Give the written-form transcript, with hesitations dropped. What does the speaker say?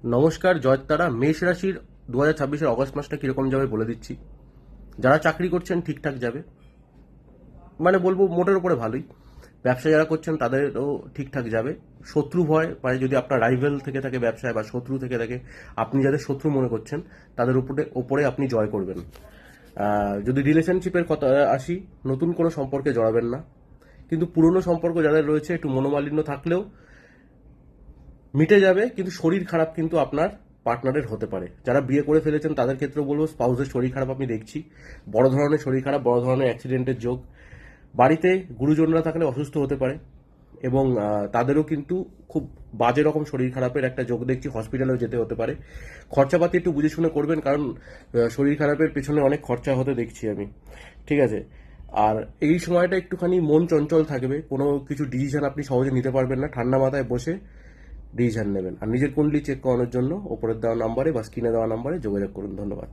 নমস্কার, জয়তারা। মেষ রাশির 2026-এর অগস্ট মাসটা কিরকম যাবে বলে দিচ্ছি। যারা চাকরি করছেন ঠিকঠাক যাবে, মানে বলবো মোটের উপরে ভালোই। ব্যবসা যারা করছেন তাদেরও ঠিকঠাক যাবে। শত্রু ভয়, মানে যদি আপনার রাইভেল থেকে থাকে ব্যবসায় বা শত্রু থেকে থাকে, আপনি যাদের শত্রু মনে করছেন তাদের উপরে আপনি জয় করবেন। যদি রিলেশনশিপের কথা আসি, নতুন কোনো সম্পর্কে জড়াবেন না। কিন্তু পুরনো সম্পর্ক যাদের রয়েছে একটু মনোমালিন্য থাকলেও মিটে যাবে। কিন্তু শরীর খারাপ কিন্তু আপনার পার্টনারের হতে পারে। যারা বিয়ে করে ফেলেছেন তাদের ক্ষেত্রেও বলবো, স্পাউসের শরীর খারাপ আমি দেখছি। বড় ধরনের শরীর খারাপ, বড় ধরনের অ্যাক্সিডেন্টের যোগ। বাড়িতে গুরুজনরা থাকলে অসুস্থ হতে পারে এবং তাদেরও কিন্তু খুব বাজে রকম শরীর খারাপের একটা যোগ দেখছি। হসপিটালেও যেতে হতে পারে। খরচাপাতি একটু বুঝে শুনে করবেন, কারণ শরীর খারাপের পেছনে অনেক খরচা হতে দেখছি আমি। ঠিক আছে? আর এই সময়টা একটুখানি মন চঞ্চল থাকবে, কোনো কিছু ডিসিশন আপনি সহজে নিতে পারবেন না। ঠান্ডা মাথায় বসে ডিসিশন নেবেন। আর নিজের কুণ্ডলি চেক করানোর জন্য ওপরের দেওয়া নাম্বারে বা স্ক্রিনে দেওয়া নাম্বারে যোগাযোগ করুন। ধন্যবাদ।